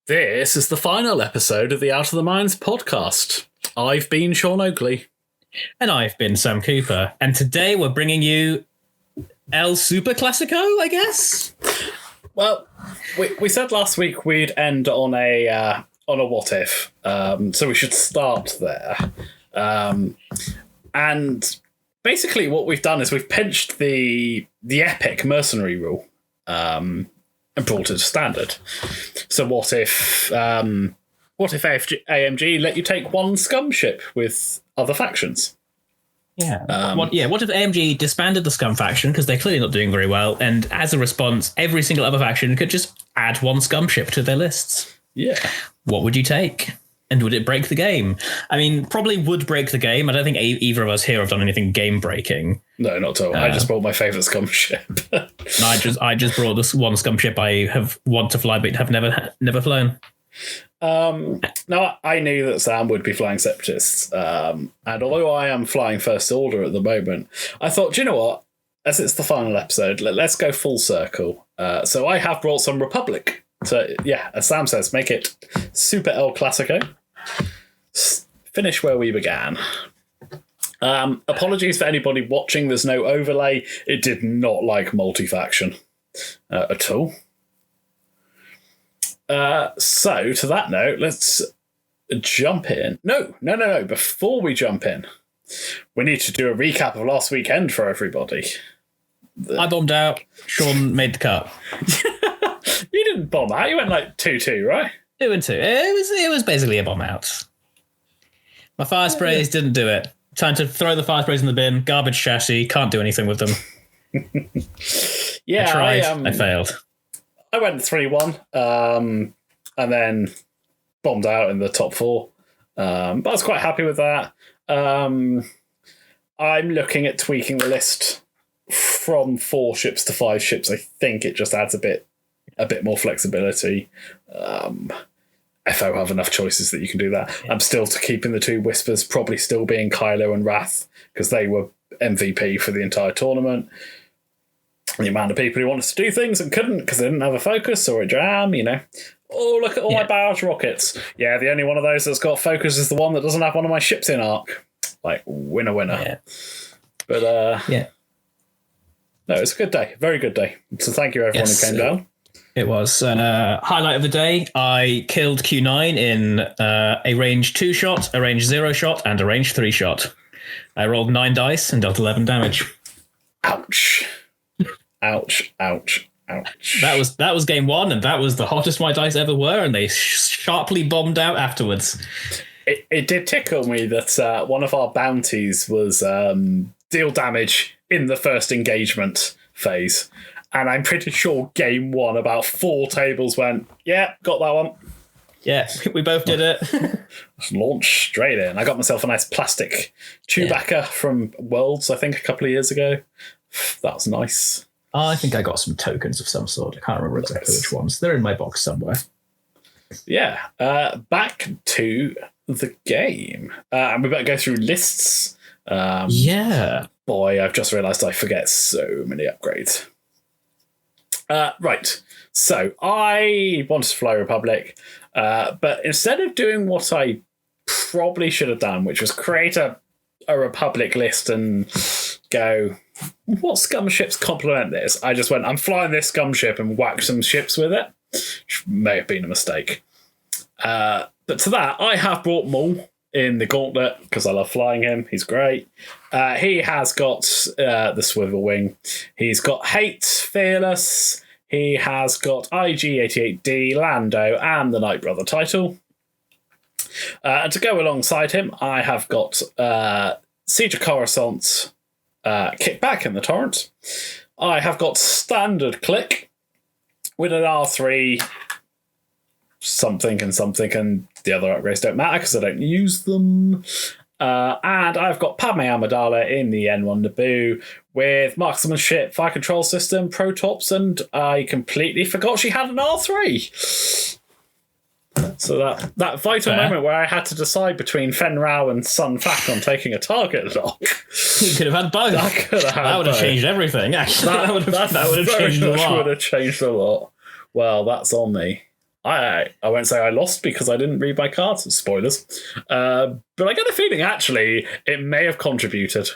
This is the final episode of the Out of the Minds podcast. I've been Sean Oakley. And I've been Sam Cooper. And today we're bringing you El Super Classico, I guess? Well, we said last week we'd end on a what if, so we should start there. And basically what we've done is we've pinched the epic Mercenary Rule and brought it to standard. So what if AMG let you take one scum ship with other factions? Yeah. What if AMG disbanded the scum faction because they're clearly not doing very well, and as a response, every single other faction could just add one scum ship to their lists? Yeah. What would you take? And would it break the game? I mean, probably would break the game. I don't think either of us here have done anything game breaking. No, not at all. I just brought my favourite scum ship. I just brought this one scum ship I want to fly but have never flown. Now, I knew that Sam would be flying Separatists, and although I am flying First Order at the moment, I thought, do you know what? As it's the final episode, let's go full circle. So I have brought some Republic. So, yeah, as Sam says, make it Super El Clasico. Finish where we began. Apologies for anybody watching. There's no overlay. It did not like multi-faction at all. So, to that note, let's jump in. No. Before we jump in, we need to do a recap of last weekend for everybody. I bombed out. Sean made the cut. You didn't bomb out. You went like 2-2, right? 2-2. It was basically a bomb out. My fire sprays didn't do it. Time to throw the fire sprays in the bin. Garbage chassis. Can't do anything with them. Yeah, I tried. I failed. I went 3-1, and then bombed out in the top 4. But I was quite happy with that. I'm looking at tweaking the list from 4 ships to 5 ships. I think it just adds a bit more flexibility. FO have enough choices that you can do that. Yeah. I'm still keeping the 2 Whispers, probably still being Kylo and Wrath, because they were MVP for the entire tournament. The amount of people who wanted to do things and couldn't because they didn't have a focus or a jam, you know. Oh, look at all my barrage rockets. Yeah, the only one of those that's got focus is the one that doesn't have one of my ships in arc. Like, winner. Yeah. But, yeah. No, it's a good day. Very good day. So thank you, everyone who came down. It was. Highlight of the day, I killed Q9 in a range 2 shot, a range 0 shot, and a range 3 shot. I rolled 9 dice and dealt 11 damage. Ouch. Ouch. That was game 1, and that was the hottest my dice ever were, and they sharply bombed out afterwards. It did tickle me that one of our bounties was deal damage in the first engagement phase. And I'm pretty sure game 1, about 4 tables went, yeah, got that one. Yeah, we both did it. Just launched straight in. I got myself a nice plastic Chewbacca from Worlds, I think, a couple of years ago. That was nice. I think I got some tokens of some sort. I can't remember exactly which ones. They're in my box somewhere. Yeah. Back to the game. And we better go through lists. Yeah. Boy, I've just realised I forget so many upgrades. Right. So I wanted to fly Republic, but instead of doing what I probably should have done, which was create a Republic list and go, what scum ships complement this? I just went, I'm flying this scum ship and whacked some ships with it, which may have been a mistake. But to that, I have brought Maul in the gauntlet because I love flying him. He's great. He has got the swivel wing. He's got Hate, Fearless. He has got IG-88D, Lando, and the Night Brother title. And to go alongside him, I have got Siege of Coruscant, Kickback in the Torrent. I have got Standard Click with an R3, something, and the other upgrades don't matter because I don't use them. And I've got Padme Amidala in the N1 Naboo with marksmanship, fire control system, protops, and I completely forgot she had an R3. So that vital moment where I had to decide between Fen Rao and Sun Fac on taking a target lock. You could have had both. That would have changed everything, actually. That would have changed a lot. Would have changed a lot. Well, that's on me. I won't say I lost because I didn't read my cards. Spoilers. But I get the feeling, actually, it may have contributed.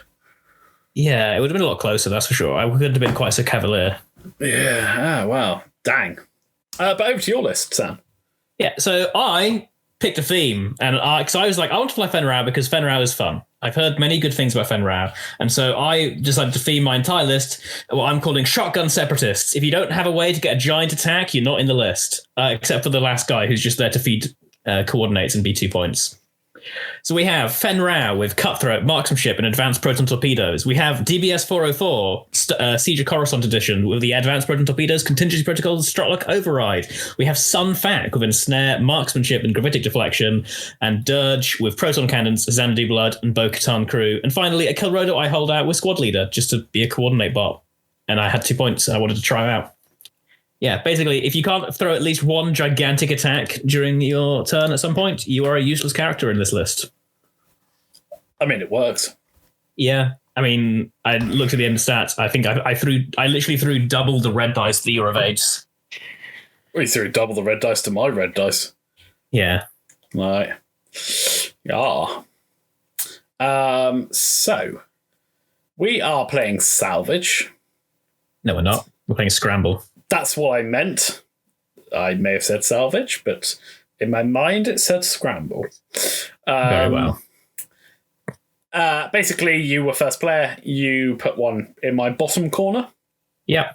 Yeah, it would have been a lot closer, that's for sure. I couldn't have been quite so cavalier. Yeah, well, dang. But over to your list, Sam. Yeah, so I picked a theme, and because I was like, I want to play Fen Rao because Fen Rao is fun. I've heard many good things about Fen Rao, and so I decided to theme my entire list what I'm calling Shotgun Separatists. If you don't have a way to get a giant attack, you're not in the list, except for the last guy who's just there to feed coordinates and be 2 points. So we have Fen Rao with Cutthroat, Marksmanship, and Advanced Proton Torpedoes. We have DBS 404, Siege of Coruscant Edition with the Advanced Proton Torpedoes, Contingency Protocols, Strutlock Override. We have Sun Fac with Ensnare, Marksmanship, and Gravitic Deflection, and Dirge with Proton Cannons, Xanadu Blood, and Bo-Katan Crew. And finally, a Kelrodo I hold out with Squad Leader, just to be a coordinate bot. And I had 2 points, and I wanted to try out. Yeah, basically, if you can't throw at least one gigantic attack during your turn at some point, you are a useless character in this list. I mean, it works. Yeah, I mean, I looked at the end stats. I think I literally threw double the red dice that you evades. We threw double the red dice to my red dice. Yeah. Right. Yeah. So, we are playing Salvage. No, we're not. We're playing Scramble. That's what I meant. I may have said Salvage, but in my mind it said Scramble. Very well. Basically, you were first player. You put one in my bottom corner. Yeah.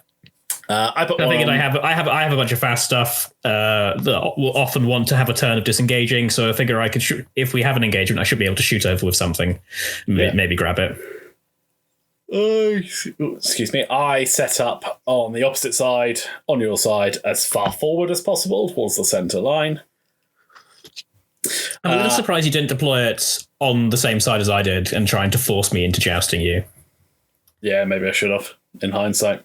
I put one. Thinking I have a bunch of fast stuff that will often want to have a turn of disengaging. So I figure I could shoot. If we have an engagement, I should be able to shoot over with something. Maybe grab it. Excuse me. I set up on the opposite side, on your side, as far forward as possible towards the centre line. I'm a little surprised you didn't deploy it on the same side as I did and trying to force me into jousting you. Yeah, maybe I should have, in hindsight.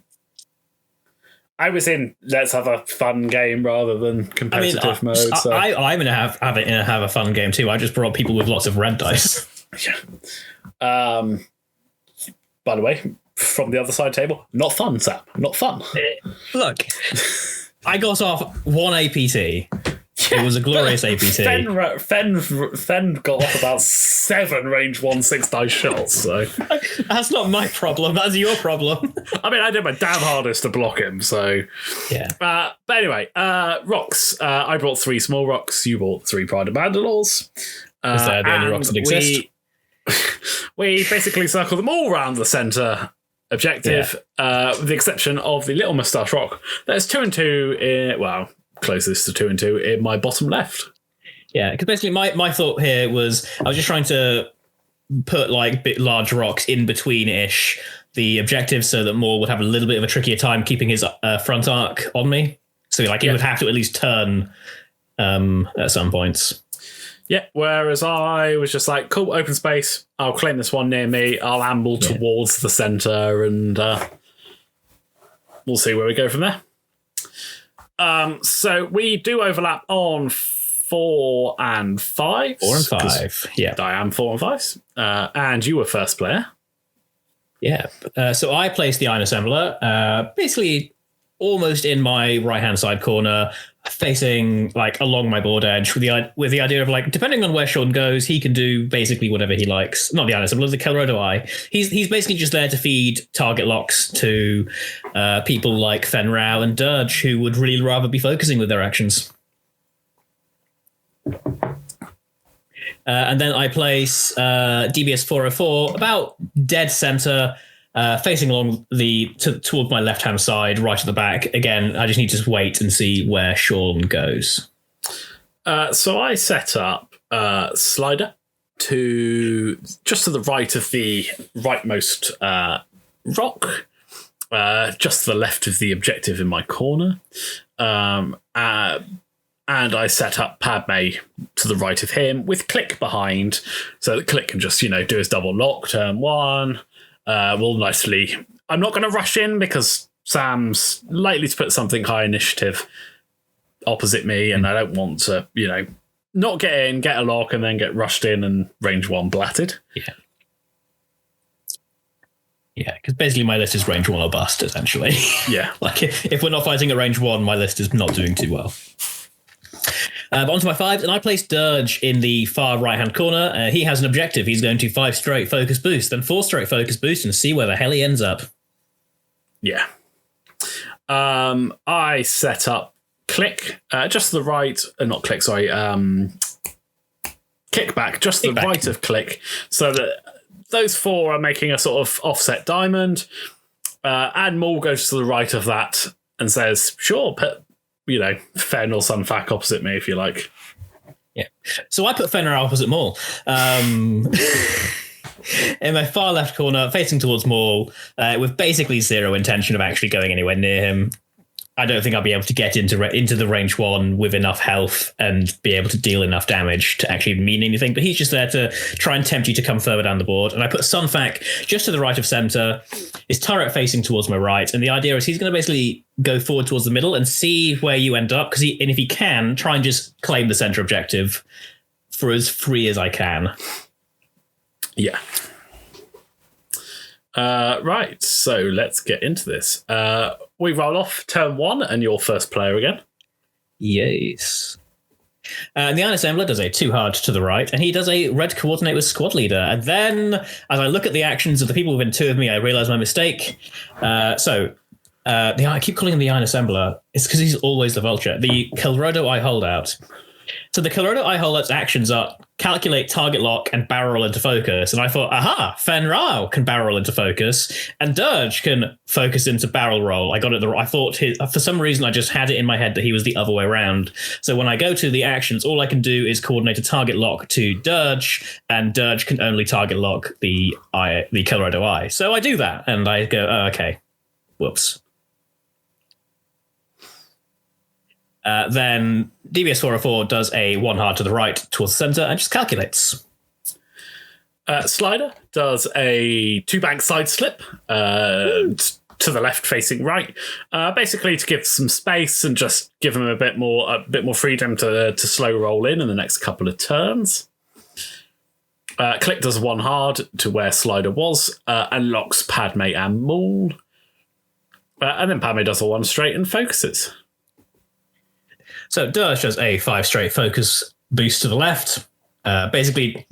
I was in let's have a fun game rather than competitive mode. So. I'm going to have a fun game too. I just brought people with lots of red dice. Yeah. By the way, from the other side table, not fun, Sam. Not fun. Look, I got off 1 APT. It was a glorious APT. Fen got off about 7 range 1/6 dice shots. So that's not my problem. That's your problem. I mean, I did my damn hardest to block him. So yeah. But anyway, rocks. I brought 3 small rocks. You brought 3 Pride of Mandalores. Is that the only rocks that exist? We basically circle them all around the centre objective, with the exception of the little moustache rock. There's 2 and 2 closest to 2 and 2 in my bottom left. Yeah, because basically my thought here was I was just trying to put like large rocks in between-ish the objective so that Moore would have a little bit of a trickier time keeping his front arc on me. So he would have to at least turn at some points. Yeah, whereas I was just like, cool, open space. I'll claim this one near me. I'll amble towards the centre and we'll see where we go from there. So we do overlap on 4 and 5. 4 and 5, yeah. I am 4 and 5. And you were first player. Yeah, so I placed the Iron Assembler basically almost in my right-hand side corner, facing like along my board edge with the idea of like, depending on where Sean goes, he can do basically whatever he likes. Not the Iron Assembler, the Kelrodo Eye. He's basically just there to feed target locks to people like Fen Rao and Dirge, who would really rather be focusing with their actions. And then I place DBS 404 about dead center, facing along toward my left-hand side, right at the back. Again, I just need to wait and see where Sean goes. So I set up Slider to just to the right of the rightmost rock, just to the left of the objective in my corner. And I set up Padme to the right of him with Click behind, so that Click can just, do his double lock, turn 1. We'll nicely... I'm not going to rush in because Sam's likely to put something high initiative opposite me, and I don't want to, not get in, get a lock, and then get rushed in and range 1 blatted. Yeah. Yeah, because basically my list is range 1 or bust, essentially. Yeah. Like, if we're not fighting at range 1, my list is not doing too well. But onto my 5s, and I place Dirge in the far right-hand corner. He has an objective. He's going to 5 straight focus boost, then 4 straight focus boost, and see where the hell he ends up. Yeah. I set up Click just to the right, not Click, sorry, Kickback, just to the right of Click, so that those 4 are making a sort of offset diamond, and Maul goes to the right of that and says, sure, put, Fen or Sunfac opposite me if you like. Yeah. So I put Fenrir opposite Maul. In my far left corner, facing towards Maul, with basically zero intention of actually going anywhere near him. I don't think I'll be able to get into the range 1 with enough health and be able to deal enough damage to actually mean anything. But he's just there to try and tempt you to come further down the board. And I put Sunfac just to the right of center, his turret facing towards my right. And the idea is he's going to basically go forward towards the middle and see where you end up. And if he can, try and just claim the center objective for as free as I can. Yeah. Right, so let's get into this. We roll off turn 1 and you're first player again. Yes. And the Iron Assembler does a 2 hard to the right, and he does a red coordinate with squad leader. And then, as I look at the actions of the people within 2 of me, I realize my mistake. I keep calling him the Iron Assembler. It's because he's always the vulture. The Kelrodo I holdout. So the Kelrodo I holdout's actions are calculate, target lock, and barrel roll into focus. And I thought, aha, Fenrir can barrel roll into focus, and Dirge can focus into barrel roll. I got it. I thought for some reason I just had it in my head that he was the other way around. So when I go to the actions, all I can do is coordinate a target lock to Dirge, and Dirge can only target lock the Kelrodo I. So I do that, and I go, oh, okay, whoops. Then DBS 404 does a 1 hard to the right towards the center and just calculates. Slider does a 2 bank side slip to the left facing right, basically to give some space and just give him a bit more freedom to slow roll in the next couple of turns. Click does 1 hard to where Slider was and locks Padme and Maul. And then Padme does a 1 straight and focuses. So Dirge does a 5 straight focus boost to the left, basically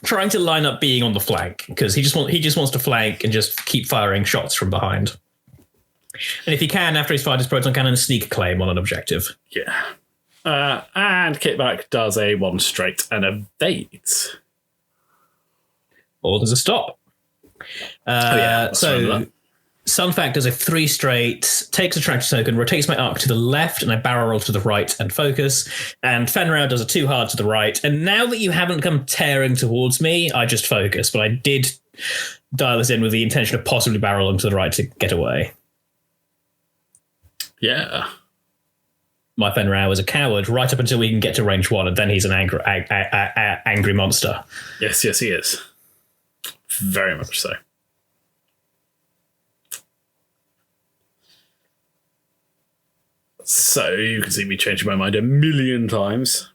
trying to line up being on the flank because he just wants to flank and just keep firing shots from behind. And if he can, after he's fired his proton cannon, sneak a claim on an objective. Yeah. And Kickback does a 1 straight and evades. Or there's a stop. So Sunfac does a 3 straight, takes a tractor token, rotates my arc to the left, and I barrel roll to the right and focus. And Fenrir does a 2 hard to the right. And now that you haven't come tearing towards me, I just focus. But I did dial this in with the intention of possibly barreling to the right to get away. Yeah. My Fenrir was a coward right up until we can get to range 1, and then he's an angry monster. Yes, he is. Very much so. So you can see me changing my mind a million times.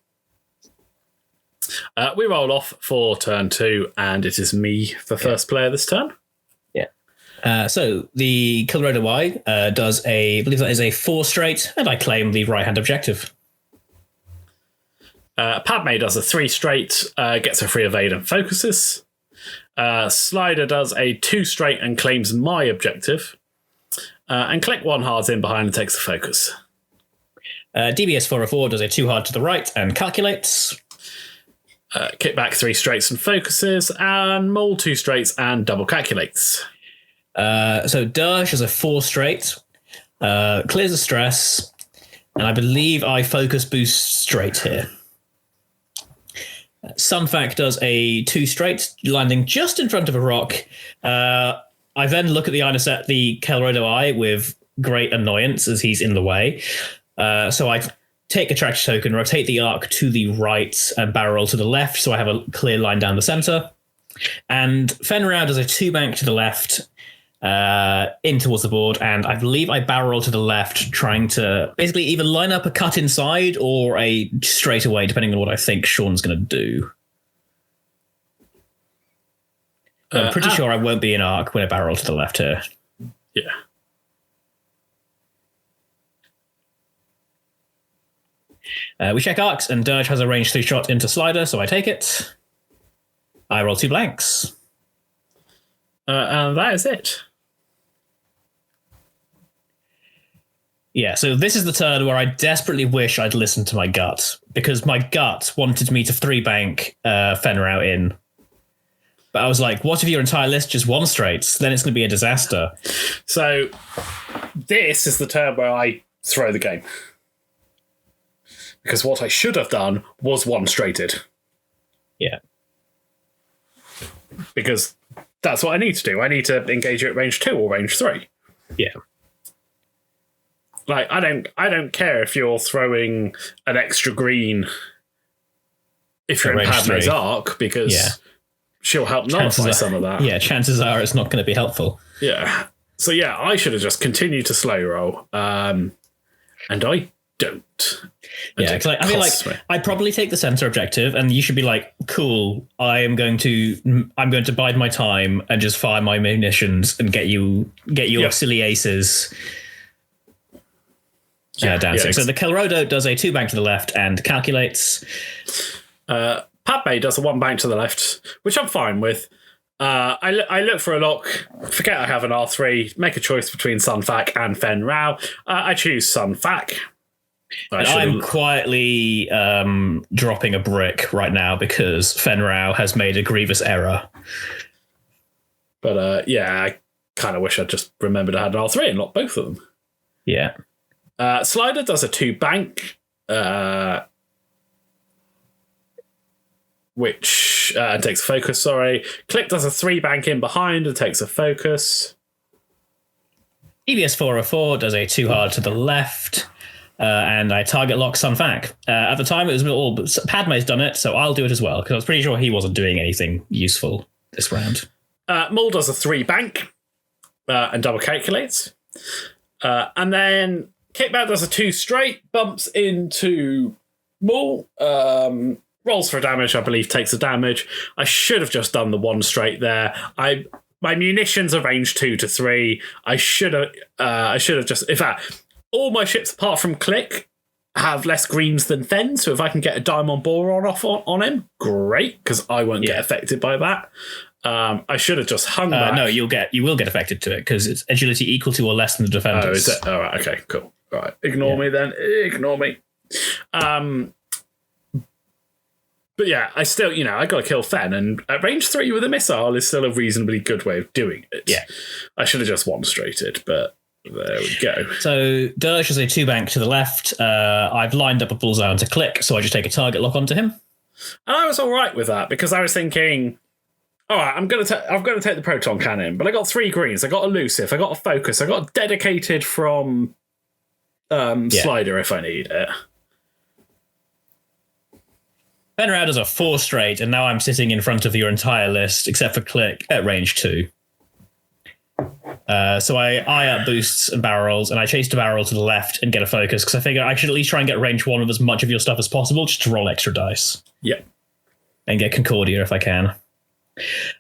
We roll off for turn 2, and it is me for first player this turn. Yeah. So the Kelrodo Y does I believe that is a 4 straight, and I claim the right-hand objective. Padme does a 3 straight, gets a free evade and focuses. Slider does a 2 straight and claims my objective. And Click 1 hards in behind and takes the focus. DBS 404 does a 2 hard to the right and calculates. Kickback 3 straights and focuses, and Maul 2 straights and double calculates. So Dirge has a 4 straight, clears the stress, and I believe I focus boost straight here. Sunfac does a 2 straight, landing just in front of a rock. I then look at the Kelrodo I with great annoyance as he's in the way. So I take a tractor token, rotate the arc to the right and barrel roll to the left, so I have a clear line down the center. And Fenrir does a 2 bank to the left, in towards the board, and I believe I barrel roll to the left, trying to basically either line up a cut inside or a straight away, depending on what I think Sean's going to do. I'm pretty sure I won't be in arc when I barrel roll to the left here. Yeah. We check arcs, and Dirge has a range 3 shot into Slider, so I take it. I roll 2 blanks. And that is it. Yeah, so this is the turn where I desperately wish I'd listened to my gut, because my gut wanted me to 3-bank Fenrir in. But I was like, what if your entire list just 1-straights? Then it's going to be a disaster. So this is the turn where I throw the game. Because what I should have done was 1-straighted. Yeah. Because that's what I need to do. I need to engage you at range 2 or range 3. Yeah. Like, I don't care if you're throwing an extra green if you're in Padme's arc, because she'll help nullify some of that. Yeah, chances are it's not going to be helpful. Yeah. So yeah, I should have just continued to slow roll. And I don't. Yeah, because I mean, like, I'd probably take the center objective, and you should be like, "Cool, I'm going to bide my time and just fire my munitions and get your silly aces." Dancing. So the Kelrodo does a 2-bank to the left and calculates. Padme does a 1-bank to the left, which I'm fine with. I look for a lock, forget I have an R3, make a choice between Sunfac and Fen Rao. I choose Sunfac. I'm quietly dropping a brick right now because Fen Rao has made a grievous error. But I kind of wish I'd just remembered I had an R3 and locked both of them. Yeah. Slider does a 2-bank, which takes a focus, sorry. Click does a 3-bank in behind and takes a focus. EBS 404 does a 2-hard to the left, and I target lock Sunfac. At the time, it was all Padme's done it, so I'll do it as well, because I was pretty sure he wasn't doing anything useful this round. Maul does a 3-bank and double calculates. And then Kickback does a 2 straight, bumps into Maul, rolls for damage, I believe, takes the damage. I should have just done the 1 straight there. My munitions are range 2 to 3. I should have just, in fact, all my ships apart from Click have less greens than Fen, so if I can get a diamond boron off on him, great, because I won't get affected by that. I should have just hung back. No, you will get affected to it because it's agility equal to or less than the defenders. Oh, is it? All right, okay, cool. All right, ignore me then. Ignore me. But yeah, I still, I got to kill Fen, and at range 3 with a missile is still a reasonably good way of doing it. Yeah, I should have just 1-straighted, but there we go. So Dirge is a 2-bank to the left. I've lined up a bullseye onto Click, so I just take a target lock onto him. And I was all right with that because I was thinking, all right, I've got to take the proton cannon, but I got 3 greens. I got elusive. I got a focus. I got a dedicated from Slider if I need it. Fenrir does a 4 straight, and now I'm sitting in front of your entire list except for Click at range 2. So I up boosts and barrels, and I chase the barrel to the left and get a focus because I figure I should at least try and get range 1 of as much of your stuff as possible just to roll extra dice. Yep. And get Concordia if I can.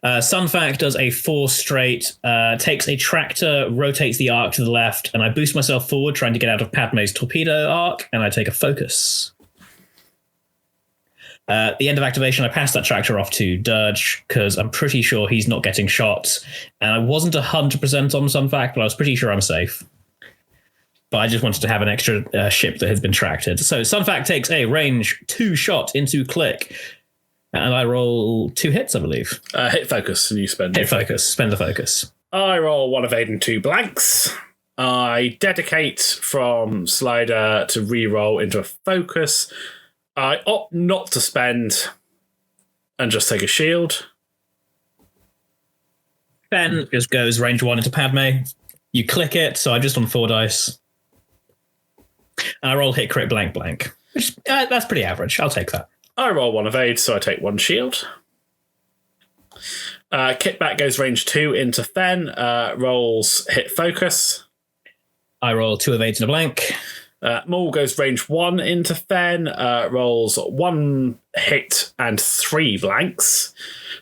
Sunfac does a 4 straight, takes a tractor, rotates the arc to the left, and I boost myself forward trying to get out of Padme's torpedo arc, and I take a focus. At the end of activation, I pass that tractor off to Dirge because I'm pretty sure he's not getting shot. And I wasn't 100% on Sunfac, but I was pretty sure I'm safe. But I just wanted to have an extra ship that has been tracted. So Sunfac takes a range 2 shot into Click. And I roll 2 hits, I believe. Hit focus, and you spend hit focus. Spend the focus. I roll 1 evade and 2 blanks. I dedicate from Slider to re-roll into a focus. I opt not to spend and just take a shield. Ben just goes range 1 into Padme. You click it, so I'm just on 4 dice. And I roll hit crit blank blank. Which, that's pretty average. I'll take that. I roll 1 evade, so I take 1 shield. Kickback goes range 2 into Fen. Rolls hit focus. I roll 2 evades and a blank. Maul goes range 1 into Fen, rolls 1 hit and 3 blanks.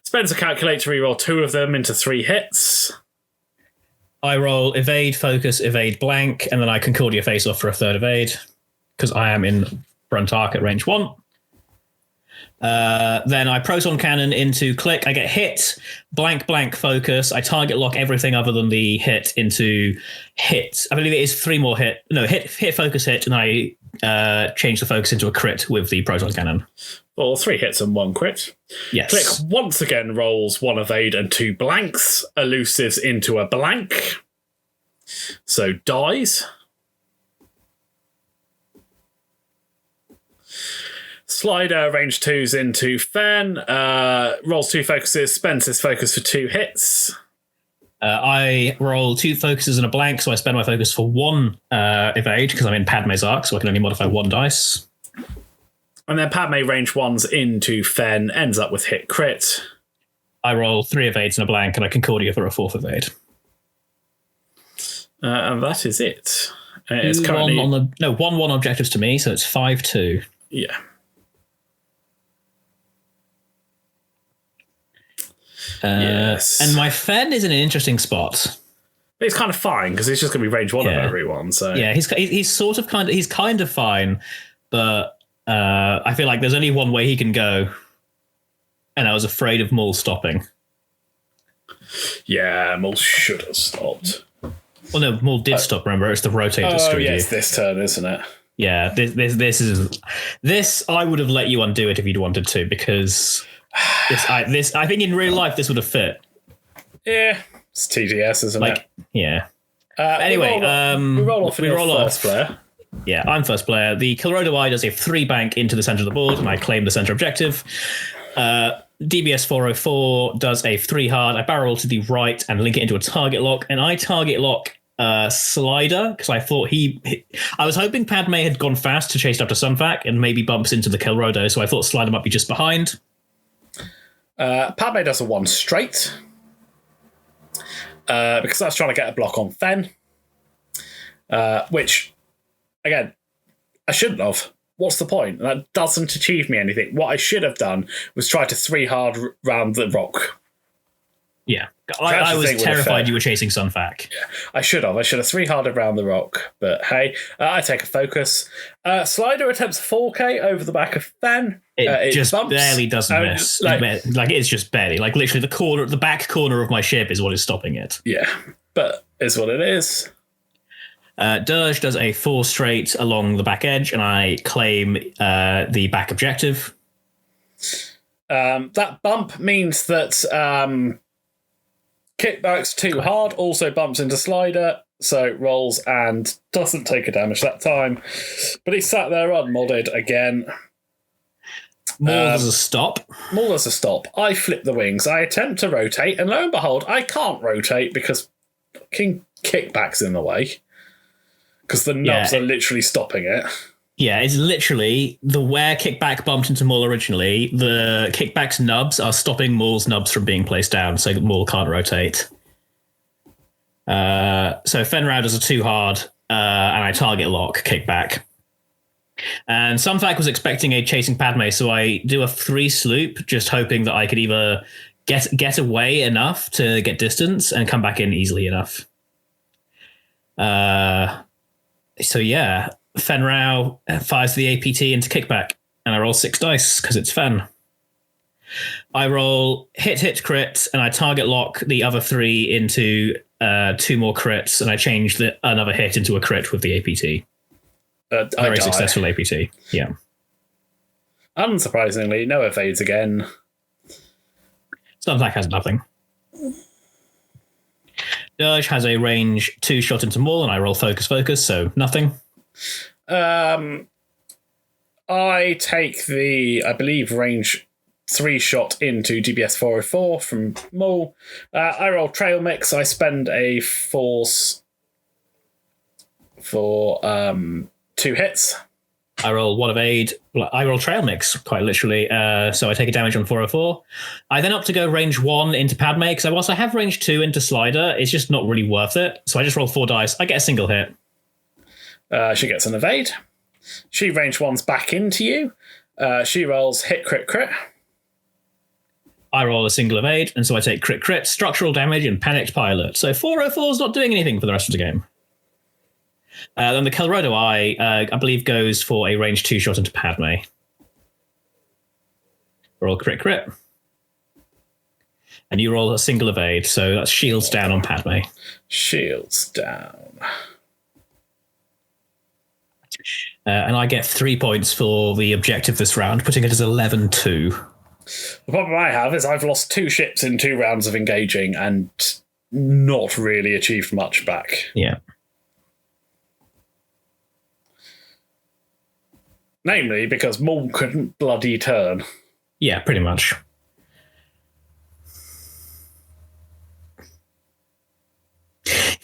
Spends a calculator to reroll 2 of them into 3 hits. I roll evade, focus, evade, blank, and then I Concordia face off for a 3rd evade because I am in front arc at range 1. Then I proton cannon into click. I get hit, blank, focus. I target lock everything other than the hit into hit. I believe it is 3 more hit. No, hit, focus, hit, and I change the focus into a crit with the proton cannon. Or 3 hits and 1 crit. Yes. Click once again rolls 1 evade and 2 blanks. Elusives into a blank. So dies. Slider range 2s into Fen. Rolls 2 focuses. Spends his focus for 2 hits. I roll 2 focuses and a blank, so I spend my focus for 1 evade because I'm in Padme's arc, so I can only modify 1 dice. And then Padme range 1s into Fen, ends up with hit crit. I roll 3 evades and a blank, and I Concordia for a 4th evade. And that is it. It's currently 1-1 objectives to me, so it's 5-2. Yeah. Yes. And my Fen is in an interesting spot. It's kind of fine because he's just going to be range 1 of everyone. So yeah, he's sort of kind of fine, but I feel like there's only one way he can go, and I was afraid of Maul stopping. Yeah, Maul should have stopped. Well, no, Maul did stop. Remember, it's the rotate that screwed you. It's this turn, isn't it? Yeah, this I would have let you undo it if you'd wanted to, because I think in real life this would have fit. Yeah, it's TDS, isn't it? Yeah. Anyway, we roll off. First player. Yeah, I'm first player. The Kilrodo Eye does a 3 bank into the center of the board, and I claim the center objective. DBS 404 does a 3 hard. I barrel to the right and link it into a target lock, and I target lock Slider because I thought I was hoping Padme had gone fast to chase after Sunfac and maybe bumps into the Kilrodo, so I thought Slider might be just behind. Padme does a 1 straight because I was trying to get a block on Fen, which, again, I shouldn't have. What's the point? That doesn't achieve me anything. What I should have done was try to 3 hard round the rock. Yeah. I was terrified you were chasing Sunfac. Yeah, I should have 3 hard around the rock. But hey, I take a focus. Slider attempts 4K over the back of Fen. It just bumps. Barely doesn't miss. Like it's just barely. Like literally the back corner of my ship is what is stopping it. Yeah, but it's what it is. Dirge does a 4 straight along the back edge, and I claim the back objective. That bump means that kickbacks too hard, also bumps into Slider, so rolls and doesn't take a damage that time. But he sat there unmodded again. Maul does a stop. Maul does a stop. I flip the wings. I attempt to rotate, and lo and behold, I can't rotate because fucking kickback's in the way. Because the nubs are literally stopping it. Yeah, it's literally where kickback bumped into Maul originally, the kickback's nubs are stopping Maul's nubs from being placed down, so that Maul can't rotate. So Fenrau does a 2 hard, and I target lock kickback. And Sunfac was expecting a chasing Padme, so I do a 3 sloop, just hoping that I could either get away enough to get distance and come back in easily enough. So yeah, Fenrau fires the APT into kickback, and I roll 6 dice because it's Fen. I roll hit, crit, and I target lock the other 3 into 2 more crits, and I change another hit into a crit with the APT. Very successful APT, yeah. Unsurprisingly, no evades again. Sunfac has nothing. Dirge has a range 2 shot into Maul, and I roll focus, so nothing. I take the, I believe, range 3 shot into DBS 404 from Maul. I roll trail mix. I spend a force for 2 hits. I roll 1 evade. I roll trail mix, quite literally. So I take a damage on 404. I then opt to go range 1 into Padme, because whilst I have range 2 into Slider, it's just not really worth it. So I just roll 4 dice. I get a single hit. She gets an evade. She range 1's back into you. She rolls hit, crit. I roll a single evade, and so I take crit, structural damage, and panicked pilot. So 404 is not doing anything for the rest of the game. Then the Colorado Eye, I believe, goes for a range 2 shot into Padme. Roll crit. And you roll a single evade, so that's shields down on Padme. Shields down. And I get 3 points for the objective this round, putting it as 11-2. The problem I have is I've lost 2 ships in 2 rounds of engaging and not really achieved much back. Yeah. Namely, because Maul couldn't bloody turn. Yeah, pretty much.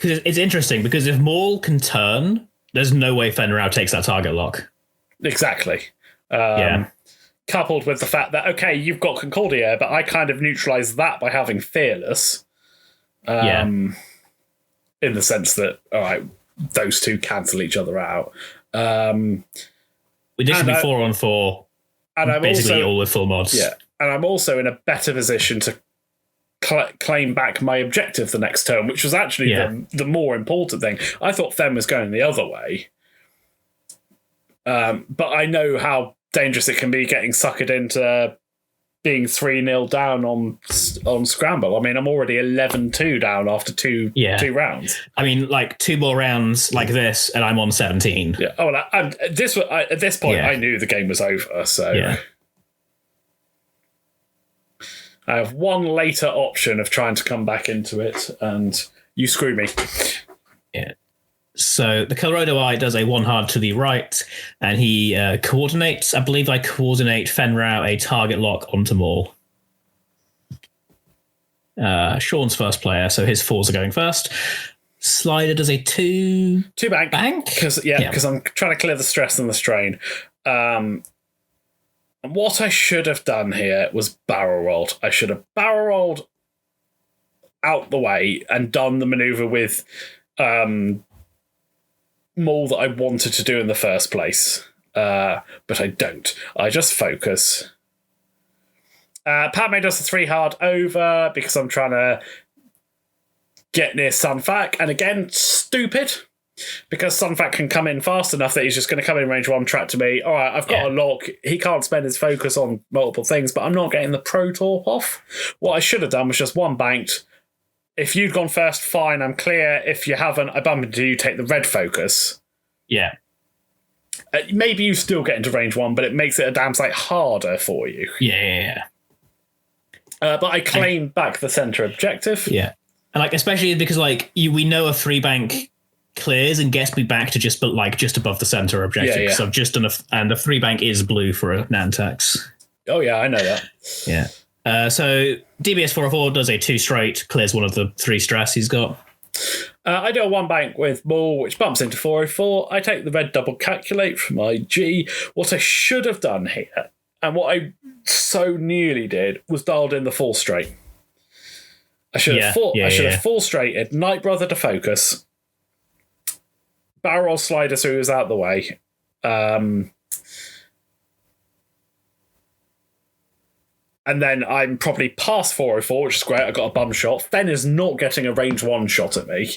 It's interesting, because if Maul can turn, there's no way Fen Rao takes that target lock. Exactly. Coupled with the fact that, okay, you've got Concordia, but I kind of neutralise that by having Fearless. In the sense that, all right, those two cancel each other out. We did be 4-on-4, and I'm basically also, all with full mods. Yeah, and I'm also in a better position to claim back my objective the next turn, which was actually the more important thing. I thought Fen was going the other way, but I know how dangerous it can be getting suckered into being 3-0 down on Scramble. I mean, I'm already 11-2 down after two rounds. I mean, like 2 more rounds like this, and I'm on 17. Yeah. Oh, well, at this point, I knew the game was over. So I have one later option of trying to come back into it, and you screw me. Yeah. So the Colorado Eye does a 1 hard to the right, and he coordinates. I believe I coordinate Fen Rao a target lock onto Maul. Sean's first player, so his 4s are going first. Slider does a 2 bank? Because I'm trying to clear the stress and the strain. And what I should have done here was barrel rolled. I should have barrel rolled out the way and done the maneuver with Maul that I wanted to do in the first place. But I don't. I just focus. Padme does the 3 hard over because I'm trying to get near Sunfac. And again, stupid. Because Sunfac can come in fast enough that he's just going to come in range 1 track to me. All right, I've got a lock. He can't spend his focus on multiple things, but I'm not getting the Pro Torp off. What I should have done was just 1 banked. If you'd gone first, fine, I'm clear. If you haven't, I bump into you, take the red focus. Yeah. Maybe you still get into range 1, but it makes it a damn sight harder for you. Yeah. But I claim back the center objective. Yeah. And like, especially because like we know a 3 bank clears and gets me back to just above the center objective. Yeah. So I've just done and the 3 bank is blue for a Nantex. Oh yeah, I know that. Yeah. So DBS 404 does a 2 straight, clears one of the 3 stress he's got. I do a 1 bank with Maul, which bumps into 404. I take the red double calculate from my G. What I should have done here, and what I so nearly did, was dialed in the 4 straight. I should have 4 straighted, Night Brother to focus, barrel slider so he was out the way. And then I'm probably past 404, which is great. I got a bum shot. Fen is not getting a range 1 shot at me.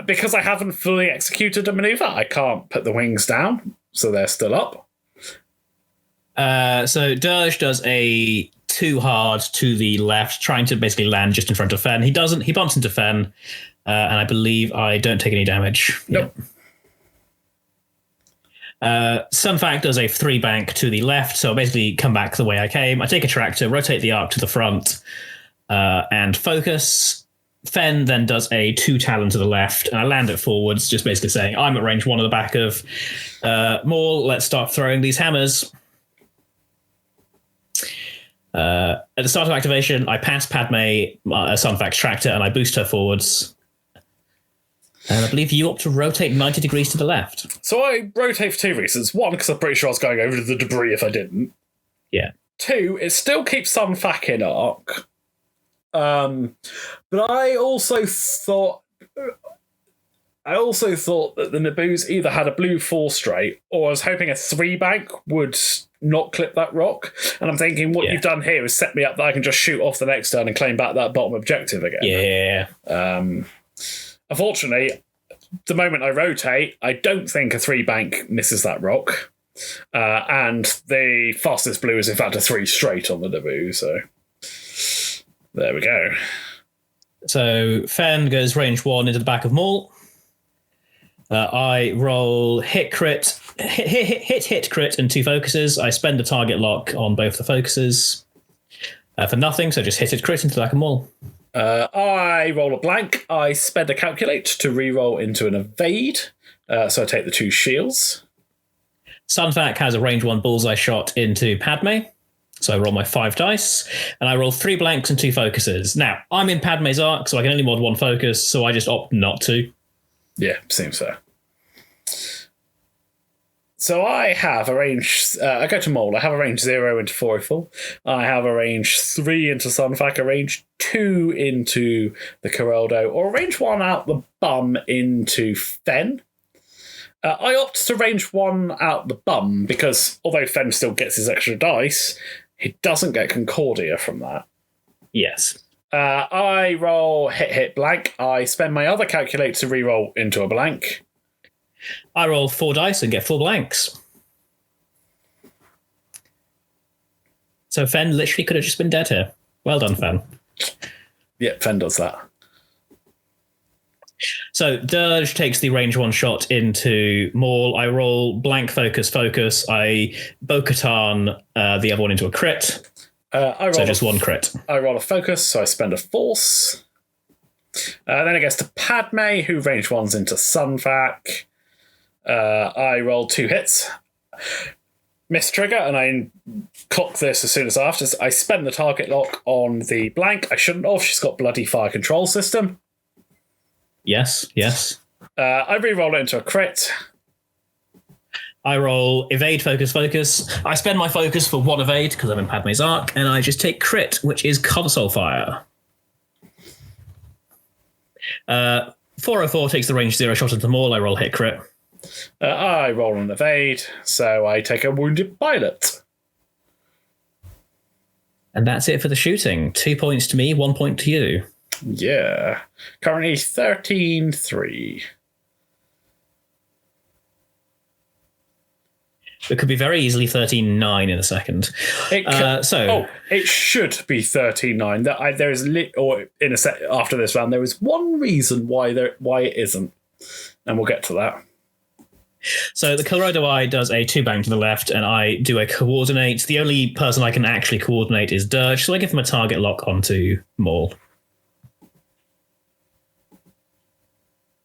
Because I haven't fully executed a maneuver, I can't put the wings down, so they're still up. So Dirge does a 2 hard to the left, trying to basically land just in front of Fen. He doesn't. He bumps into Fen, and I believe I don't take any damage. Nope. Yeah. Sunfac does a 3 bank to the left, so I basically come back the way I came. I take a tractor, rotate the arc to the front, and focus. Fen then does a 2 Talon to the left, and I land it forwards, just basically saying, I'm at range 1 at the back of Maul, let's start throwing these hammers. At the start of activation, I pass Padme Sunfac's tractor, and I boost her forwards. And I believe you opt to rotate 90 degrees to the left. So I rotate for 2 reasons. 1, because I'm pretty sure I was going over the debris if I didn't. Yeah. 2, it still keeps Sunfac in arc. But I also thought that the Naboos either had a blue 4 straight, or I was hoping a 3 bank would not clip that rock. And I'm thinking what you've done here is set me up that I can just shoot off the next turn and claim back that bottom objective again. Yeah. Unfortunately, the moment I rotate, I don't think a 3-bank misses that rock. And the fastest blue is in fact a 3 straight on the debut, so there we go. So Fen goes range 1 into the back of Maul. I roll hit, crit, hit, crit, and 2 focuses. I spend a target lock on both the focuses for nothing, so just hit, crit into the back of Maul. I roll a blank. I spend a calculate to reroll into an evade, so I take the 2 shields. Sunfac has a range 1 bullseye shot into Padme. So I roll my 5 dice, and I roll 3 blanks and 2 focuses. Now, I'm in Padme's arc, so I can only mod 1 focus, so I just opt not to. Yeah, seems fair. So I have a range... I go to Mole. I have a range 0 into 4 full. I have a range 3 into Sunfac, a range 2 into the Coreldo, or a range 1 out the bum into Fen. I opt to range 1 out the bum, because although Fen still gets his extra dice... he doesn't get Concordia from that. Yes. I roll hit, blank. I spend my other calculate to reroll into a blank. I roll 4 dice and get 4 blanks. So Fen literally could have just been dead here. Well done, Fen. Yep, Fen does that. So Dirge takes the range 1 shot into Maul. I roll blank focus. I Bo-Katan the other one into a crit. So just 1 crit. I roll a focus, so I spend a force. Then it gets to Padme, who range 1's into Sunfac. I roll 2 hits. Miss trigger, and I clock this as soon as after. I spend the target lock on the blank. I shouldn't have. She's got bloody fire control system. Yes. I re-roll it into a crit. I roll evade, focus. I spend my focus for 1 evade because I'm in Padme's arc, and I just take crit, which is console fire. 404 takes the range 0 shot into Maul. I roll hit, crit. I roll an evade, so I take a wounded pilot. And that's it for the shooting. 2 points to me, 1 point to you. Yeah. Currently 13-3. It could be very easily 13-9 in a second. It should be 13-9. There is after this round, there is one reason why it isn't, and we'll get to that. So the Colorado Eye does a 2-bang to the left, and I do a coordinate. The only person I can actually coordinate is Dirge, so I give him a target lock onto Maul.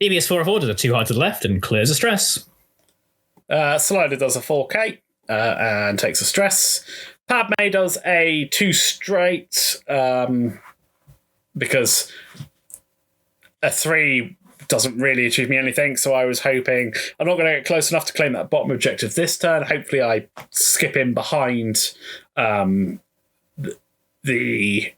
EBS 404 does a 2 hard to the left and clears a stress. Slider does a 4K and takes a stress. Padme does a 2 straight because a 3 doesn't really achieve me anything, so I was hoping I'm not going to get close enough to claim that bottom objective this turn. Hopefully I skip in behind the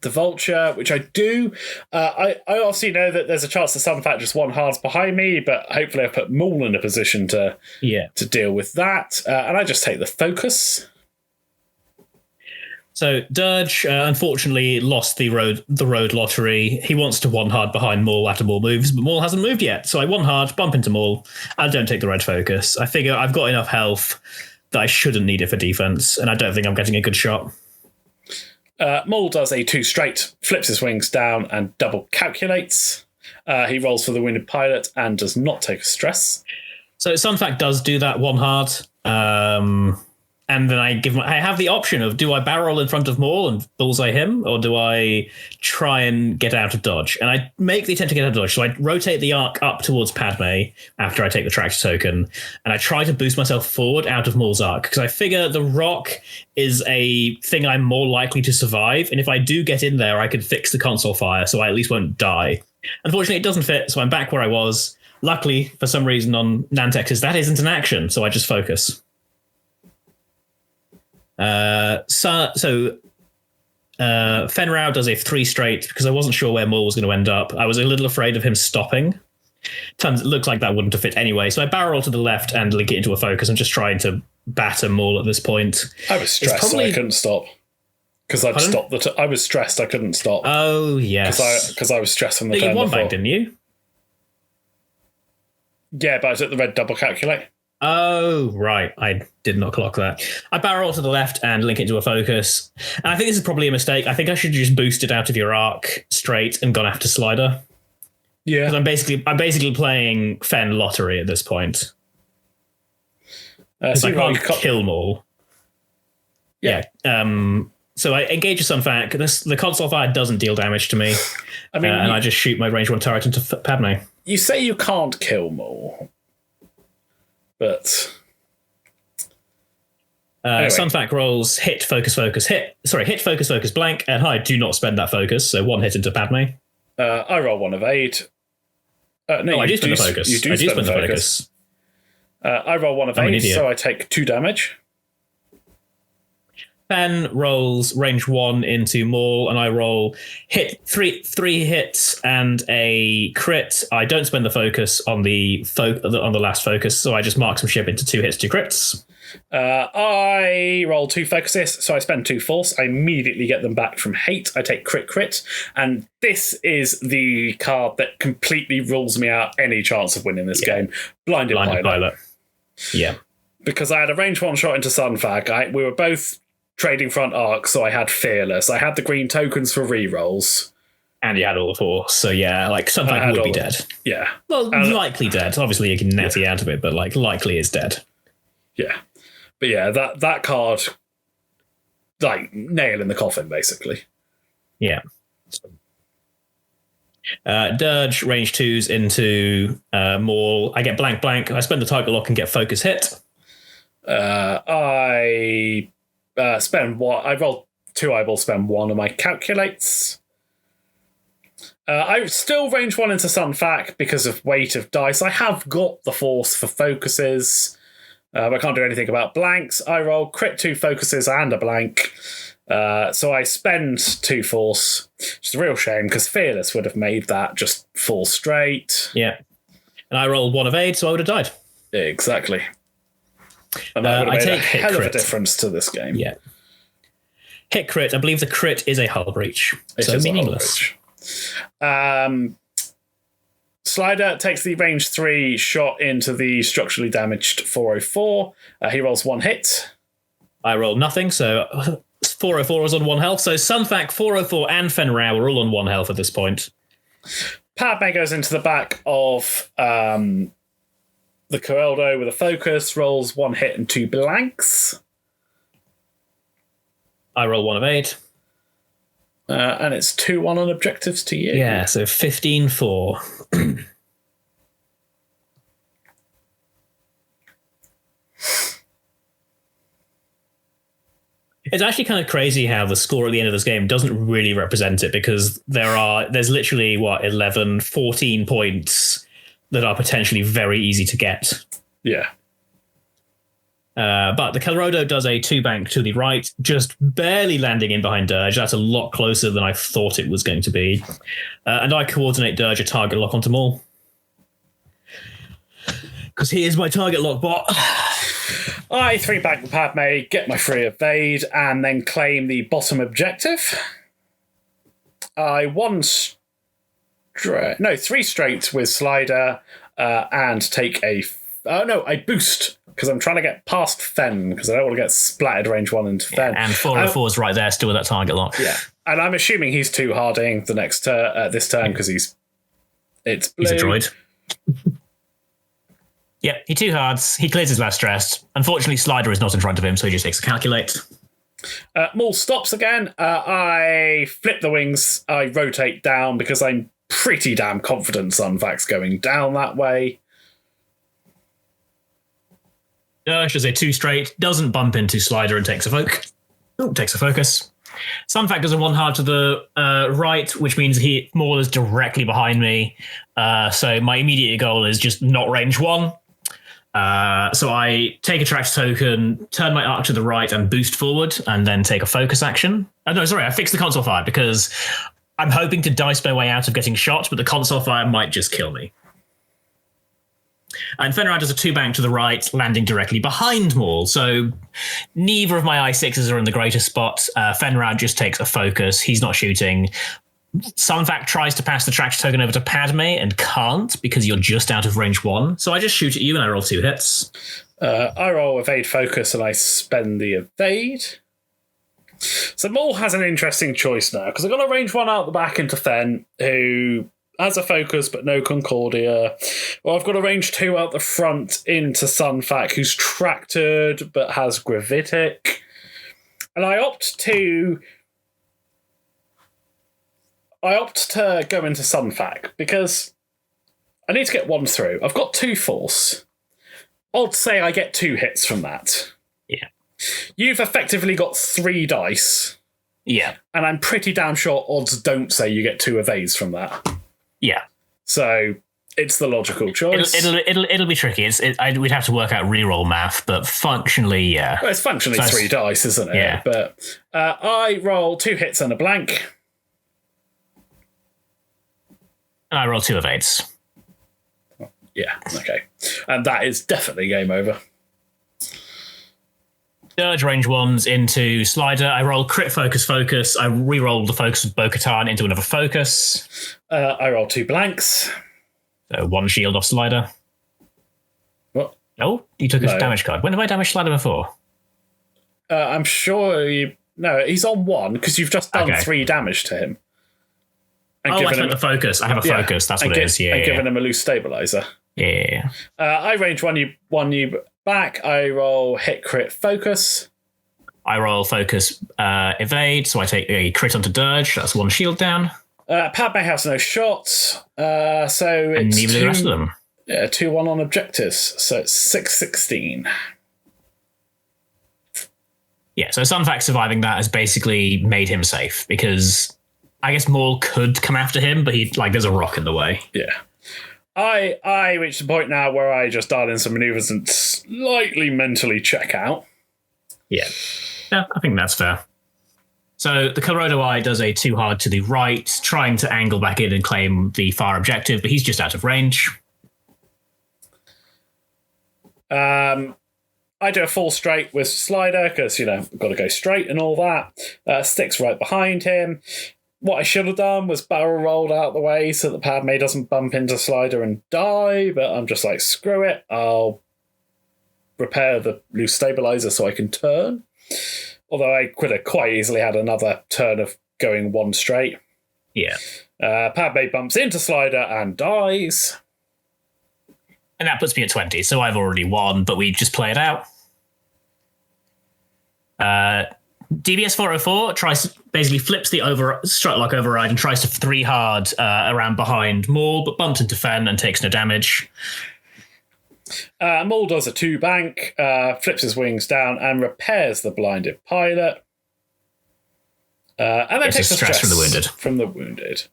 Vulture, which I do. I obviously know that there's a chance that Sunfac just 1 hard's behind me, but hopefully I put Maul in a position to deal with that. And I just take the focus. So Dirge, unfortunately, lost the road lottery. He wants to 1 hard behind Maul after Maul moves, but Maul hasn't moved yet. So I 1 hard, bump into Maul. I don't take the red focus. I figure I've got enough health that I shouldn't need it for defense, and I don't think I'm getting a good shot. Maul does a 2 straight, flips his wings down and double calculates. He rolls for the wounded pilot and does not take a stress. So Sunfac does do that 1 hard. And then I have the option of, do I barrel in front of Maul and bullseye him, or do I try and get out of dodge? And I make the attempt to get out of dodge. So I rotate the arc up towards Padme after I take the tractor token, and I try to boost myself forward out of Maul's arc, because I figure the rock is a thing I'm more likely to survive, and if I do get in there, I can fix the console fire, so I at least won't die. Unfortunately, it doesn't fit, so I'm back where I was. Luckily, for some reason on Nantex's, that isn't an action, so I just focus. Fenrau does a 3 straight because I wasn't sure where Maul was going to end up. I was a little afraid of him stopping. It looks like that wouldn't have fit anyway, so I barrel to the left and link it into a focus. I'm just trying to batter Maul at this point. I was stressed, so I couldn't stop. Because I'd stopped I was stressed, I couldn't stop. Oh, yes. Because I was stressed from the turn you won before. back, didn't you? Yeah, but I was at the red double calculate. Oh, right. I did not clock that. I barrel to the left and link it to a focus. And I think this is probably a mistake. I think I should have just boosted out of your arc straight and gone after Slider. Yeah. Because I'm basically playing Fen Lottery at this point. So I can't kill them all. Yeah. So I engage with Sunfac. The console fire doesn't deal damage to me. I mean, and I just shoot my range 1 turret into Padme. You say you can't kill Maul, but anyway. Sunfac rolls hit, focus, hit, focus, blank, and hi, do not spend that focus. So 1 hit into Padme. I roll 1 of 8. No, I do spend the focus. You do spend the focus. I roll 1 of 8, so I take 2 damage. Ben rolls range 1 into Maul, and I roll hit three hits and a crit. I don't spend the focus on the last focus, so I just mark some ship into 2 hits, 2 crits. I roll 2 focuses, so I spend 2 force. I immediately get them back from hate. I take crit, and this is the card that completely rules me out any chance of winning this game. Blinded Pilot. Yeah. Because I had a range 1 shot into Sunfag. We were both trading front arc, so I had Fearless. I had the green tokens for rerolls. And you had all the force, so yeah, like Sunfag would be dead. Yeah. Well, likely dead. Obviously you can netty out of it, but like likely is dead. Yeah. But yeah, that card, like, nail in the coffin, basically. Yeah. Dirge, range 2s into Maul. I get blank. I spend the target lock and get focus hit. I spend 1. I roll 2, I will spend 1 of my calculates. I still range 1 into Sunfac because of weight of dice. I have got the force for focuses. But I can't do anything about blanks. I roll crit 2 focuses and a blank. So I spend 2 force, which is a real shame because Fearless would have made that just 4 straight. Yeah. And I rolled 1 of 8, so I would have died. Exactly. And that would have made a hell of a difference to this game. Yeah. Hit crit. I believe the crit is a hull breach. So meaningless. Slider takes the range 3 shot into the structurally damaged 404. He rolls 1 hit. I rolled nothing, so 404 was on 1 health. So Sunfac, 404, and Fenrir were all on 1 health at this point. Padme goes into the back of the Coeldo with a focus, rolls 1 hit and 2 blanks. I roll 1 of 8. And it's 2-1 on objectives to you. Yeah, so 15-4. It's actually kind of crazy how the score at the end of this game doesn't really represent it, because there's literally 11, 14 points that are potentially very easy to get. Yeah. But the Colorado does a 2-bank to the right, just barely landing in behind Dirge. That's a lot closer than I thought it was going to be. And I coordinate Dirge a target lock onto Maul. Because he is my target lock bot. I 3-bank the Padme, get my free evade, and then claim the bottom objective. I 3 straight with Slider, and take a... I boost, because I'm trying to get past Fen, because I don't want to get splattered range 1 into Fen. And 404 is right there, still with that target lock. Yeah, and I'm assuming he's 2-harding the next this turn, because it's blue. He's a droid. Yeah, he 2-hards. He clears his last stress. Unfortunately, Slider is not in front of him, so he just takes a calculate. Maul stops again. I flip the wings. I rotate down, because I'm pretty damn confident Sunfac's going down that way. Dirge does a 2 straight, doesn't bump into Slider and takes a focus. Sunfac does a 1 hard to the right, which means Maul is directly behind me. So my immediate goal is just not range 1. So I take a trash token, turn my arc to the right and boost forward, and then take a focus action. I fix the console fire because I'm hoping to dice my way out of getting shot, but the console fire might just kill me. And Fenrir does a 2-bank to the right, landing directly behind Maul. So neither of my I6s are in the greatest spot. Fenrir just takes a focus. He's not shooting. Sunfac tries to pass the tractor token over to Padme and can't because you're just out of range 1. So I just shoot at you and I roll 2 hits. I roll evade focus and I spend the evade. So Maul has an interesting choice now because I've got a range 1 out the back into Fen, who has a focus but no Concordia. Well, I've got a range 2 out the front into Sunfac, who's tractored but has Gravitic. And I opt to go into Sunfac because I need to get 1 through. I've got 2 force. Odds say I get 2 hits from that. Yeah. You've effectively got 3 dice. Yeah. And I'm pretty damn sure odds don't say you get 2 evades from that. Yeah. So it's the logical choice. It'll be tricky. We'd have to work out reroll math, but functionally, yeah. Well, it's functionally 3 dice, isn't it? Yeah. But I roll 2 hits and a blank. And I roll 2 evades. Yeah, okay. And that is definitely game over. Dirge range 1s into Slider. I roll crit focus. I re-roll the focus of Bo-Katan into another focus. I roll 2 blanks. So 1 shield off Slider. What? Oh, you took a damage card. When have I damaged Slider before? I'm sure you... No, he's on 1 because you've just done 3 damage to him. I took the focus. I have a focus. That's what it is. Yeah. And given him a loose stabilizer. Yeah. I range 1 you back. I roll hit crit focus. I roll focus evade, so I take a crit onto Dirge. That's 1 shield down. Padme has no shots, so it's and neither the rest of them. Yeah, 2-1 on objectives, so it's 6-16. Yeah, so Sunfac surviving that has basically made him safe because I guess Maul could come after him, but there's a rock in the way. Yeah. I reached the point now where I just dial in some maneuvers and slightly mentally check out. Yeah. Yeah, I think that's fair. So the Colorado Eye does a 2 hard to the right, trying to angle back in and claim the far objective, but he's just out of range. I do a full straight with Slider because, I've got to go straight and all that. Sticks right behind him. What I should have done was barrel rolled out the way so that Padme doesn't bump into Slider and die, but I'm just like, screw it. I'll repair the loose stabilizer so I can turn. Although I could have quite easily had another turn of going 1 straight. Yeah. Padme bumps into Slider and dies. And that puts me at 20, so I've already won, but we just play it out. DBS 404 basically flips the strut lock override and tries to 3 hard around behind Maul, but bumps into Fen and takes no damage. Maul does a 2 bank, flips his wings down and repairs the blinded pilot. And then takes the stress from the wounded.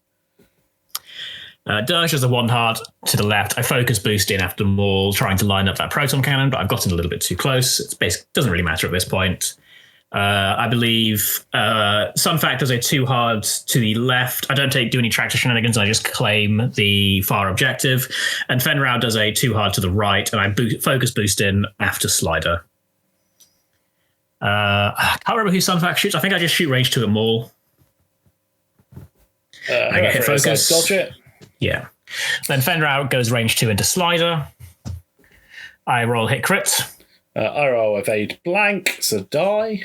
Dirge does a 1 hard to the left. I focus boost in after Maul, trying to line up that proton cannon, but I've gotten a little bit too close. It doesn't really matter at this point. I believe Sunfac does a 2 hard to the left. I don't do any tractor shenanigans. I just claim the far objective. And Fenrir does a 2 hard to the right, and I focus boost in after Slider. I can't remember who Sunfac shoots. I think I just shoot range 2 at Maul. I get hit focus. Dodge it. Yeah. Then Fenrir goes range 2 into Slider. I roll hit crit. I roll evade blank, so die.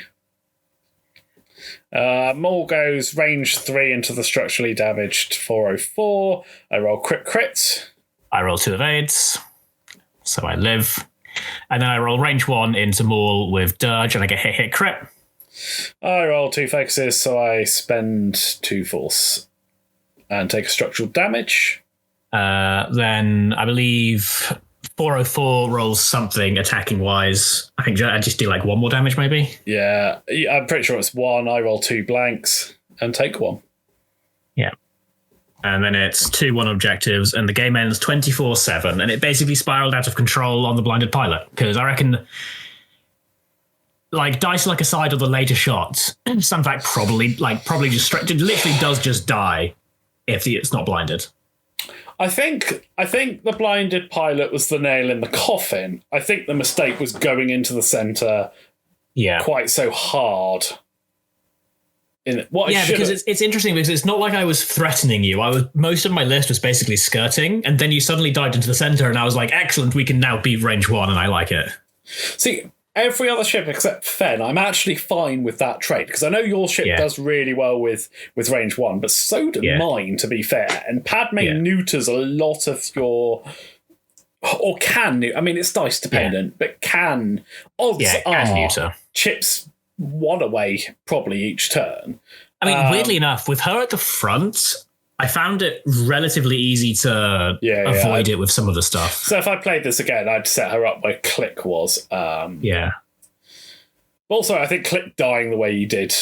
Maul goes range 3 into the structurally damaged 404. I roll crit. I roll 2 evades, so I live. And then I roll range 1 into Maul with Dirge, and I get hit crit. I roll 2 focuses, so I spend 2 force and take a structural damage. Then I believe 404 rolls something attacking wise. I think I just do 1 more damage, maybe. Yeah, I'm pretty sure it's 1. I roll 2 blanks and take 1. Yeah. And then it's 2-1 objectives, and the game ends 24-7, and it basically spiraled out of control on the blinded pilot, because I reckon, dice aside of the later shots, Sunfac probably just literally does just die if it's not blinded. I think the blinded pilot was the nail in the coffin. I think the mistake was going into the centre quite so hard. Because it's interesting because it's not like I was threatening you. Most of my list was basically skirting, and then you suddenly dived into the centre, and I was like, excellent, we can now beat range 1, and I like it. See, every other ship except Fen, I'm actually fine with that trait, because I know your ship does really well with range 1, but so do mine, to be fair. And Padme neuters a lot of your... Or can... I mean, it's dice dependent, but can... Odds are neuter. Chips 1 away probably each turn. I mean, weirdly enough, with her at the front, I found it relatively easy to avoid it with some of the stuff. So if I played this again, I'd set her up where Click was. Also, I think Click dying the way you did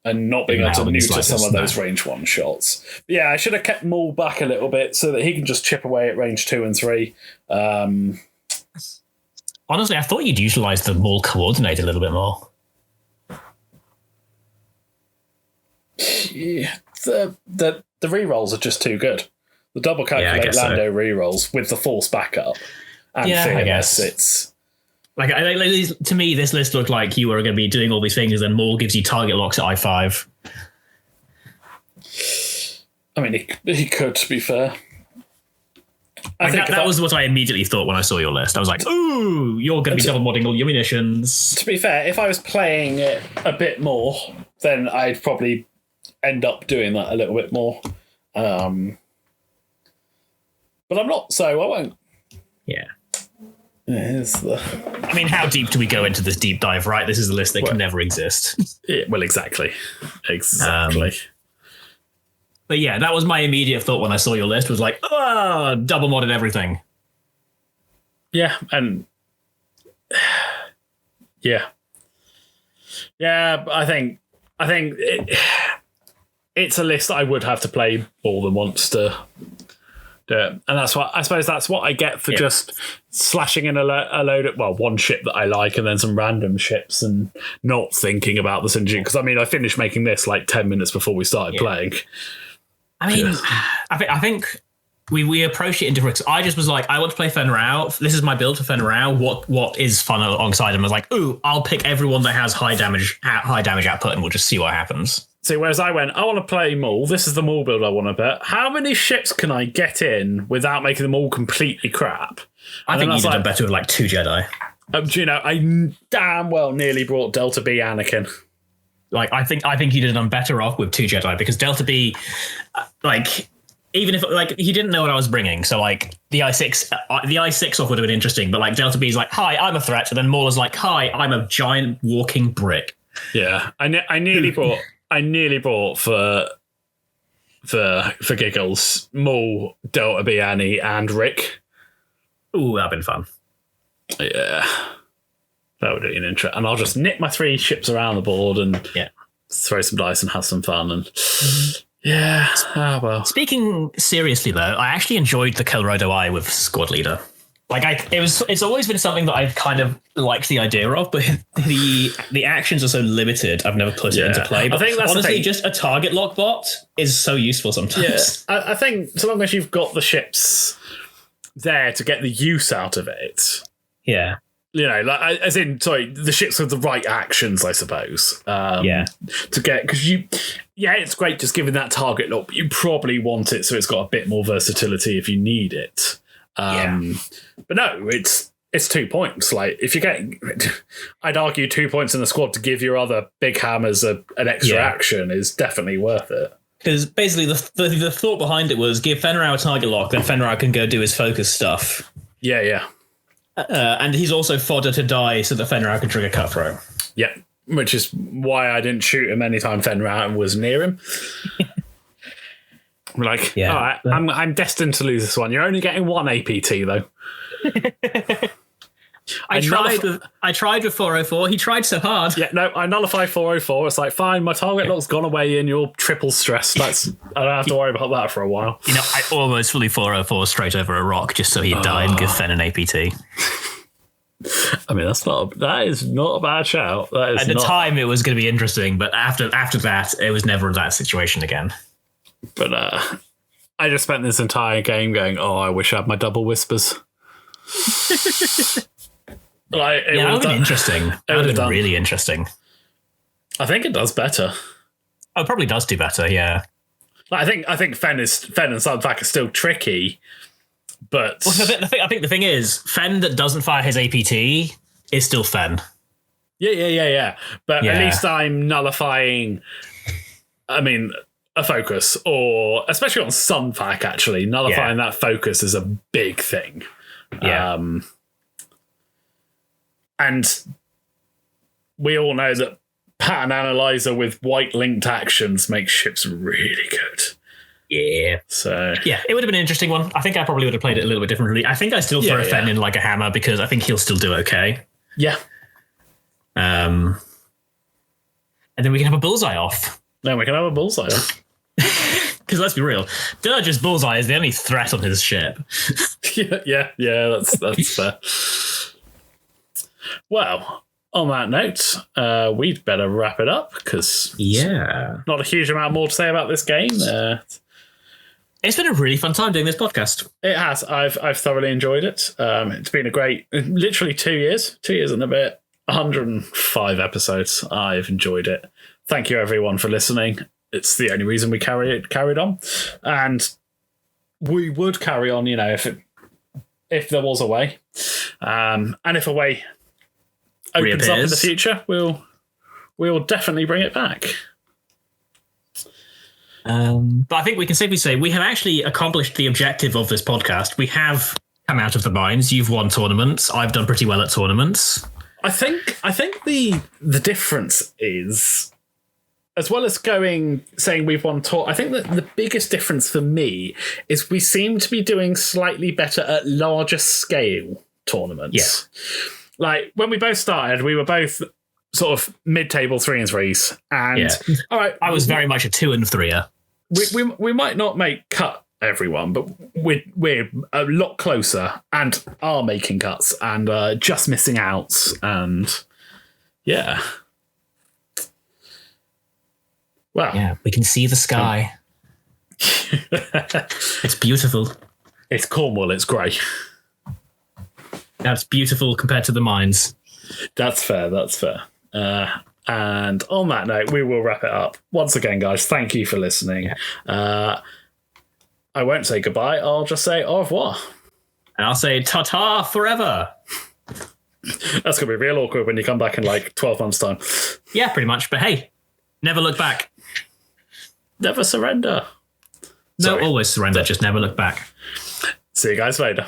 and not being able to neuter some of those range 1 shots. But yeah, I should have kept Maul back a little bit so that he can just chip away at range 2 and 3. Honestly, I thought you'd utilise the Maul coordinate a little bit more. Yeah, the rerolls are just too good. The double calculate Lando rerolls with the force backup and fearless. It's like to me, this list looked like you were going to be doing all these things, and then Maul gives you target locks at I5. I mean, he could, to be fair. I think that was what I immediately thought when I saw your list. I was like, ooh, you're going to be double modding all your munitions. To be fair, if I was playing it a bit more, then I'd probably end up doing that a little bit more. But I'm not, so I won't. Yeah. I mean, how deep do we go into this deep dive, right? This is a list that can never exist. Well, exactly. But yeah, that was my immediate thought when I saw your list, was like, double modded everything. Yeah, and... Yeah, but I think it's a list I would have to play more than once to do it. And that's what I suppose that's what I get for just slashing in a load of one ship that I like and then some random ships and not thinking about the synergy. Because I mean, I finished making this like 10 minutes before we started playing. I mean, I think we approached it in different. I just was like, I want to play Fen Rao. This is my build for Fen Rao. What is fun alongside him? I was like, ooh, I'll pick everyone that has high damage output, and we'll just see what happens. See, whereas I went, I want to play Maul. This is the Maul build I want to bet. How many ships can I get in without making them all completely crap? I think you'd have done better with like 2 Jedi. I damn well nearly brought Delta B Anakin. Like, I think you'd have done better off with 2 Jedi, because Delta B, even if he didn't know what I was bringing, so like the I6 off would have been interesting, but like Delta B's like, hi, I'm a threat, and then Maul is like, hi, I'm a giant walking brick. Yeah, I nearly brought for giggles Maul, Delta B Annie, and Rick. Ooh, that'd been fun. Yeah. That would be an interest. And I'll just nip my 3 ships around the board and throw some dice and have some fun. And well. Speaking seriously, though, I actually enjoyed the Kelrodo Eye with Squad Leader. Like, it's always been something that I've kind of liked the idea of, but the actions are so limited. I've never put it into play. But I think that's honestly just a target lock bot is so useful sometimes. Yeah, I think so long as you've got the ships there to get the use out of it. Yeah. The ships with the right actions, I suppose. To get, because it's great just giving that target lock, but you probably want it so it's got a bit more versatility if you need it. But no, it's 2 points. Like, if you're getting, I'd argue 2 points in the squad to give your other big hammers an extra action is definitely worth it. Because basically the thought behind it was give Fen Rao a target lock, then Fen Rao can go do his focus stuff. Yeah. And he's also fodder to die so that Fen Rao can trigger Cutthroat. Yeah, which is why I didn't shoot him anytime Fen Rao was near him. I'm like, all right, I'm destined to lose this one. You're only getting 1 APT, though. I tried with 404. He tried so hard. Yeah, no, I nullify 404. It's like, fine, my target lock's gone away and you're triple stressed. I don't have to worry about that for a while. I almost fully 404 straight over a rock just so he'd die and give Fen an APT. I mean, that is not a bad shout. At the time, it was going to be interesting, but after that, it was never that situation again. But I just spent this entire game going, oh, I wish I had my double whispers. Like, that would have been interesting. That would have been really interesting. I think it does better. Oh, it probably does do better, yeah. Like, I think Fen and Sunfac are still tricky, but... Well, I think the thing is, Fen that doesn't fire his APT is still Fen. Yeah. But at least I'm nullifying, a focus, or especially on Sunfac, actually, nullifying that focus is a big thing. Yeah. And we all know that pattern analyzer with white linked actions makes ships really good. Yeah. So yeah, it would have been an interesting one. I think I probably would have played it a little bit differently. I think I still throw Fen in like a hammer because I think he'll still do okay. Yeah. And then we can have a bullseye off. Then we can have a bullseye off. Because let's be real, Dirge's bullseye is the only threat on his ship. yeah, that's fair. Well, on that note, we'd better wrap it up because not a huge amount more to say about this game. It's been a really fun time doing this podcast. It has. I've thoroughly enjoyed it. It's been a great, literally 2 years and a bit, 105 episodes. I've enjoyed it. Thank you everyone for listening. It's the only reason we carried on, and we would carry on. If there was a way, and if a way opens up in the future, we'll definitely bring it back. But I think we can safely say we have actually accomplished the objective of this podcast. We have come out of the mines. You've won tournaments. I've done pretty well at tournaments. I think the difference is, as well as saying we've won I think that the biggest difference for me is we seem to be doing slightly better at larger scale tournaments. Yeah. Like when we both started, we were both sort of mid-table 3 and 3s, and all right, I was very much a 2 and 3er. We might not make cut everyone, but we're a lot closer and are making cuts and just missing outs, and yeah. Wow. Yeah, we can see the sky. It's beautiful. It's Cornwall, it's grey. That's beautiful compared to the mines. That's fair. And on that note, we will wrap it up. Once again, guys, thank you for listening. I won't say goodbye. I'll just say au revoir. And I'll say ta-ta forever. That's going to be real awkward when you come back in like 12 months' time. Yeah, pretty much. But hey, never look back. Never surrender. No, always surrender. Just never look back. See you guys later.